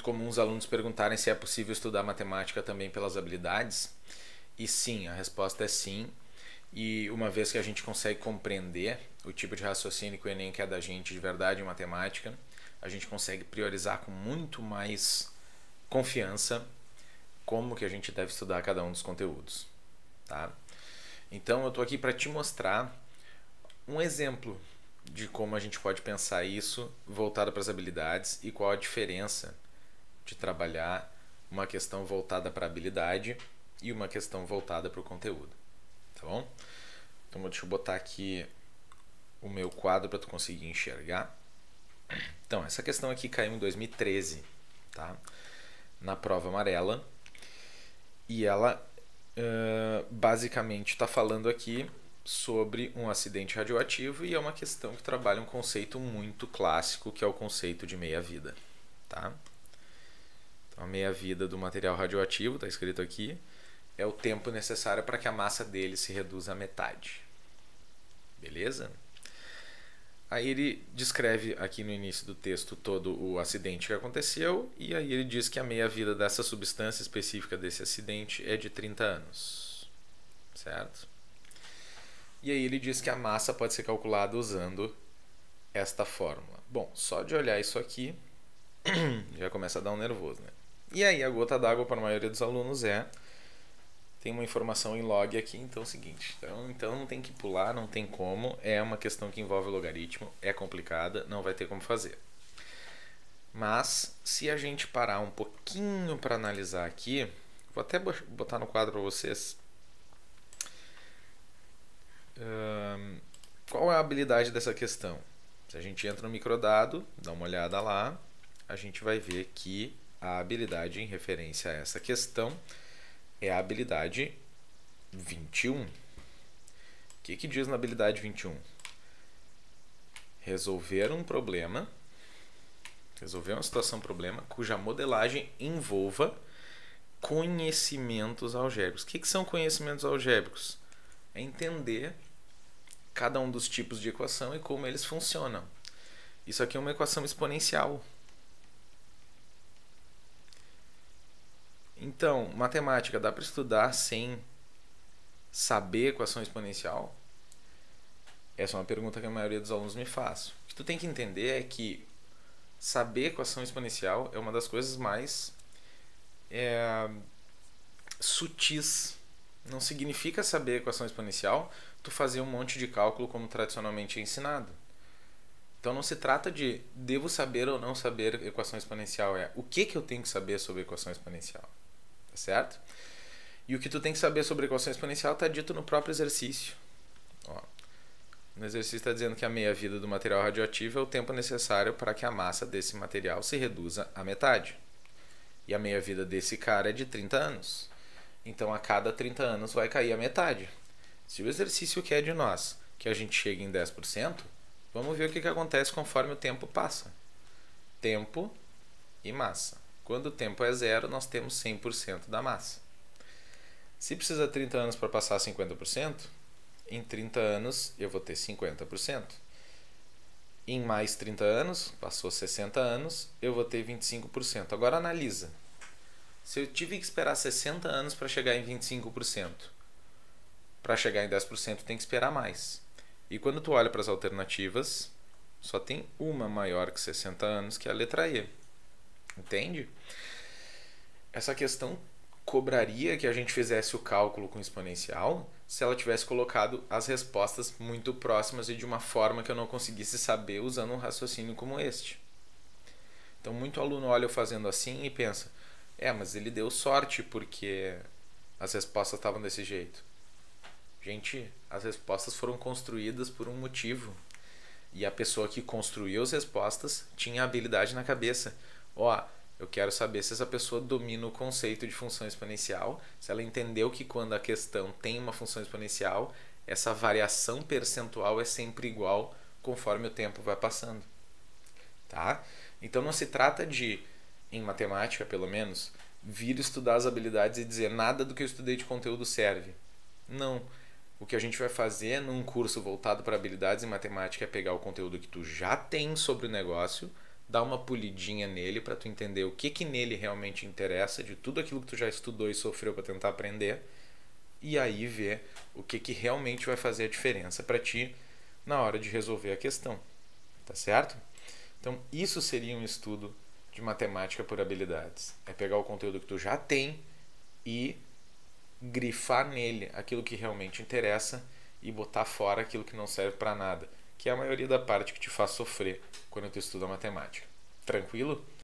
comum os alunos perguntarem se é possível estudar matemática também pelas habilidades. E sim, a resposta é sim. E uma vez que a gente consegue compreender o tipo de raciocínio que o Enem quer da gente de verdade em matemática, a gente consegue priorizar com muito mais confiança como que a gente deve estudar cada um dos conteúdos, tá? Então eu estou aqui para te mostrar um exemplo de como a gente pode pensar isso voltado para as habilidades e qual a diferença de trabalhar uma questão voltada para a habilidade e uma questão voltada para o conteúdo, tá bom? Então deixa eu botar aqui o meu quadro para tu conseguir enxergar. Então, essa questão aqui caiu em 2013, tá? Na prova amarela. E ela basicamente está falando aqui sobre um acidente radioativo e é uma questão que trabalha um conceito muito clássico, que é o conceito de meia-vida, tá? Então, a meia-vida do material radioativo, está escrito aqui, é o tempo necessário para que a massa dele se reduza à metade. Beleza? Aí ele descreve aqui no início do texto todo o acidente que aconteceu e aí ele diz que a meia-vida dessa substância específica desse acidente é de 30 anos. Certo? E aí ele diz que a massa pode ser calculada usando esta fórmula. Bom, só de olhar isso aqui já começa a dar um nervoso, né? E aí a gota d'água para a maioria dos alunos tem uma informação em log aqui, então é o seguinte, então não tem que pular, não tem como, é uma questão que envolve logaritmo, é complicada, não vai ter como fazer. Mas, se a gente parar um pouquinho para analisar aqui, vou até botar no quadro para vocês, qual é a habilidade dessa questão? Se a gente entra no microdado, dá uma olhada lá, a gente vai ver que a habilidade em referência a essa questão é a habilidade 21. O que diz na habilidade 21? Resolver um problema, resolver uma situação-problema cuja modelagem envolva conhecimentos algébricos. O que são conhecimentos algébricos? É entender cada um dos tipos de equação e como eles funcionam. Isso aqui é uma equação exponencial. Então, matemática dá para estudar sem saber equação exponencial? Essa é uma pergunta que a maioria dos alunos me faz. O que tu tem que entender é que saber equação exponencial é uma das coisas mais sutis. Não significa saber equação exponencial tu fazer um monte de cálculo como tradicionalmente é ensinado. Então não se trata de devo saber ou não saber equação exponencial, é o que eu tenho que saber sobre equação exponencial. Certo? E o que tu tem que saber sobre equação exponencial está dito no próprio exercício. Ó, no exercício está dizendo que a meia-vida do material radioativo é o tempo necessário para que a massa desse material se reduza à metade. E a meia-vida desse cara é de 30 anos. Então, a cada 30 anos vai cair a metade. Se o exercício quer de nós que a gente chegue em 10%, vamos ver o que acontece conforme o tempo passa. Tempo e massa. Quando o tempo é zero, nós temos 100% da massa. Se precisa de 30 anos para passar 50%, em 30 anos eu vou ter 50%. Em mais 30 anos, passou 60 anos, eu vou ter 25%. Agora analisa. Se eu tive que esperar 60 anos para chegar em 25%, para chegar em 10% tem que esperar mais. E quando tu olha para as alternativas, só tem uma maior que 60 anos, que é a letra E. Entende? Essa questão cobraria que a gente fizesse o cálculo com exponencial se ela tivesse colocado as respostas muito próximas e de uma forma que eu não conseguisse saber usando um raciocínio como este. Então, muito aluno olha eu fazendo assim e pensa, mas ele deu sorte porque as respostas estavam desse jeito. Gente, as respostas foram construídas por um motivo. E a pessoa que construiu as respostas tinha a habilidade na cabeça. Eu quero saber se essa pessoa domina o conceito de função exponencial, se ela entendeu que quando a questão tem uma função exponencial, essa variação percentual é sempre igual conforme o tempo vai passando. Tá? Então não se trata de, em matemática pelo menos, vir estudar as habilidades e dizer nada do que eu estudei de conteúdo serve. Não. O que a gente vai fazer num curso voltado para habilidades em matemática é pegar o conteúdo que tu já tem sobre o negócio, dá uma polidinha nele para tu entender o que nele realmente interessa, de tudo aquilo que tu já estudou e sofreu para tentar aprender, e aí ver o que realmente vai fazer a diferença para ti na hora de resolver a questão. Tá certo? Então, isso seria um estudo de matemática por habilidades. É pegar o conteúdo que tu já tem e grifar nele aquilo que realmente interessa e botar fora aquilo que não serve para nada, que é a maioria da parte que te faz sofrer quando tu estuda matemática. Tranquilo?